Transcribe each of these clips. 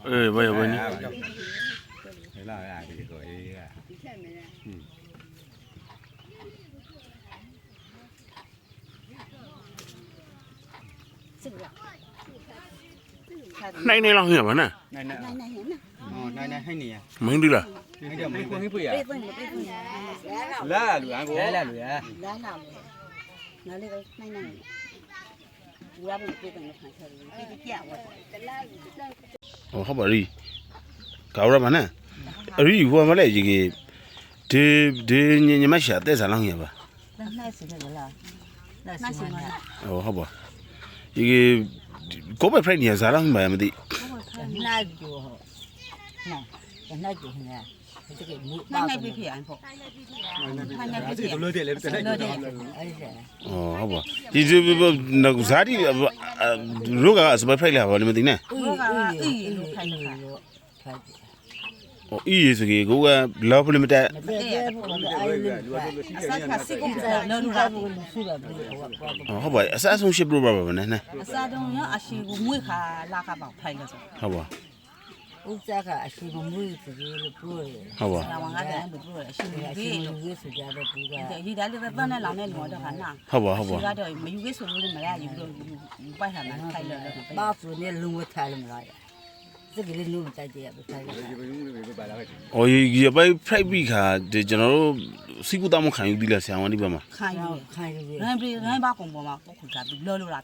ဘာရောဘယ်နည်း လာရဒီကိုအေးက နိုင်နေလောက်ဟင်ပါနော် နိုင်နိုင်နိုင်ဟိုနိုင်နိုင်ဟိနေရ မင်းဒီလား ဟိတယ်မင်းကိုဟိပွေရ ပေးဖွင့်ပေးဖွင့် လာလူအန်ကိုလာလူရ လာလာနားလေးကနိုင်နိုင်ဘူးရမယ်ပေးတယ်ခိုင်းချတယ်ဒီပြဝတ် ဟုတ်ပါရီကောရမနဲ့အရီဟိုမလဲကြီးဒီညမရှာတဲ့စားလောက်ဟင်ပါ နိုင်စတယ်လားနိုင်စတယ် ဟုတ်ပါဒီကိုပဲဖရိုက်နေစားလောက်ဟင်ပါမသိ နိုင်ကြောနိုင်နိုင်ကြောနေ这个木奶奶必须安放，奶奶必须。这罗点嘞，这罗点，哎是。ဟုတ်ပါဒီဇာတိရောကစပဖိုက်လာပါလိမသိနဲ့ 罗个，罗开罗开。 ဟိုအေးစကေကိုကလောက်ပလမတက် 对，哎，阿萨卡西公在罗罗拉布苏拉布， ဟုတ်ပါအစားဆုံးရှစ်ပြပါပါနဲ့နဲ့ 阿萨东要阿西古木卡拉卡包开了噻。 ဟုတ်ပါ 乌扎卡阿西古木自己了布了。 ဟုတ်ပါ 那我俺家不布了，西古木有时间的布个。对，伊家里在本来老那老的很呐。 ဟုတ်ပါဟုတ်ပါ 西家的没有个收入的没呀，有办啥嘛开了了。把夫呢弄我开了没啦？这个人弄在这不开了。 ။အော်ဒီဘိုင်ဖရိုက်ပြီးခါဒီကျွန်တော်တို့စီကူတောင်းမခံယူသီးလားဆရာဝန်ဒီဘက်မှာ 看有看有。人把公婆嘛，我看他都老了啦。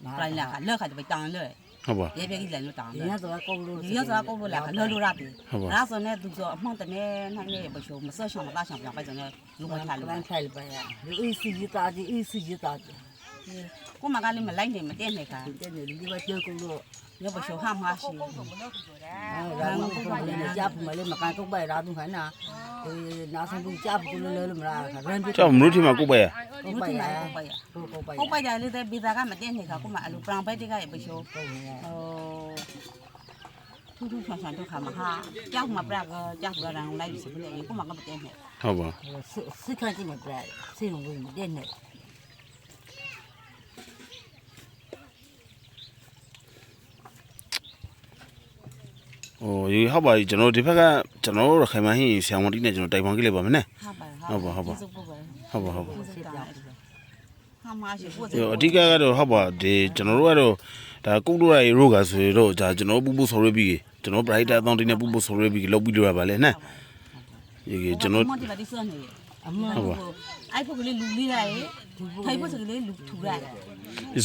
不然啦，老还就被当了。 ဟုတ်ပါ 也别给人家当了。人家说公路，人家说公路啦，老了啦的。然后呢，都说忙的呢，那呢也不说，没事想不大想不想，反正呢，如果开了。开了吧呀，有司机打的，有司机打的。我们家里没来年没点那个，点那里边交公路。 要不小喊嘛是，然后家不没了，没干东北拉东海呐，拿上东家不过来了没啦？ ကျောင်းမလို့ထင်မှာကိုပဲရ 东北呀，东北呀，你在别家干没点那个，我们路旁边这个也不小，突突穿穿都看嘛哈，家嘛不那个家不让来就是不来，我们个没点那。 ဟုတ်ပါ 是看见没不来，是用没点那。 ဟိုဒီဟုတ်ပါပြီကျွန်တော်ဒီဘက်ကကျွန်တော်တို့ခိုင်မဟင်းဆရာဝန်တီးနဲ့ကျွန်တော်တိုင်ပန်ကြည့်လိုက်ပါမယ်နဲ့ ဟုတ်ပါ ဟုတ်ပါ ဟာမရှိဘူး အဓိကကတော့ဟုတ်ပါဒီကျွန်တော်တို့ကတော့ဒါကုတ်လို့ရရိုးကဆိုတော့ဒါကျွန်တော်ပူပူဆော်ရပြီးကျွန်တော် brighter အတောင်းတင်းနဲ့ပူပူဆော်ရပြီးလောက်ပြီးတော့ပါလေနဲ့ဒီကျွန်တော် ဟုတ်ပါအဲ့ဖုတ်ကလေးလူလေးလိုက်ထိုင်ဖို့စကလေးလူထူလိုက်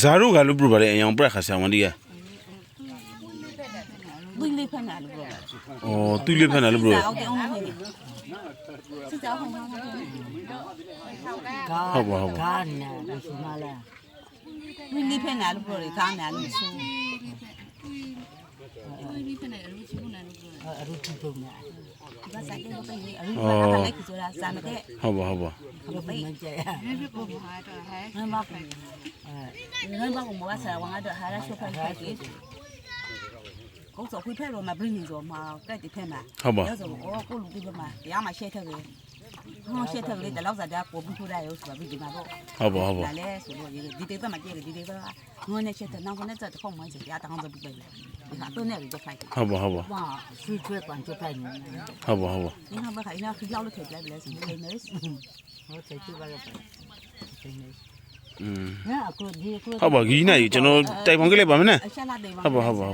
ဇာရိုကလို့ပြပါလေအယောင်ပြက်ခါဆရာဝန်တီးက ဝင်းလေးဖက်နာလို့ပြောတာ အော်သူ့လေးဖက်နေလို့ဘရို ဟုတ်တယ်အောင်နေစစ်ကြောင်းဟောင်းဟောင်းဟုတ်ပါဟုတ်ကားနာမရှိမလားဝင်းလေးဖက်နာလို့ပြောတယ်ကားနာလို့ဆိုဝင်းလေးဖက်နာလို့ချိုးနာလို့ပြောတယ်အရုပ်ချိုးနာဒါစားတယ်ဟုတ်တယ်အရုပ်ကလည်းဆိုတာစားမတဲ့ ဟုတ်ပါ ဟုတ်ပါမကြရဘယ်ကိုမှာတော့ဟဲ့ငါမဖက်ငါမကမဝါစားဝါတော့ဟာရရှိုးဖက်ခဲ့တယ်ကိုစောခွေဖက်လို့မဘင်းနေဆိုမှာကဲ့တိဖက်မှာရောဆိုကိုလူပြီးမှာတရားမှာရှက်ထက်လေဟောရှက်ထက်လေတလောက်စားတဲ့ကိုပြီးထိုးတယ်ရောဆိုပြီးဒီမှာတော့ ဟုတ်ပါ ဒါလည်းဆိုလို့ဒီတေးပတ်မှာကြည့်တယ်ဒီတေးကငွေနဲ့ရှက်တဲ့နောက်ကနေစတဲ့ခုံမှန်းစီရတောင်းစပြီးပဲဒီဟာတော့နဲ့ကြခိုက် ဟုတ်ပါ 哇စီချွဲကွန်ချဖိုင်နေ ဟုတ်ပါ ဒီဟာဘခိုင်နာခလောက်လို့ထည့်လိုက်လဲဆိုနေနေဟောတဲ့ချပါတော့ဟာအခုဒီအခု ဟုတ်ပါဂီးနိုင်ကျွန်တော်တိုင်ပန်ကြည့်လိုက်ပါမယ်နဲ့ အရှာလာတယ်ပါ ဟုတ်ပါ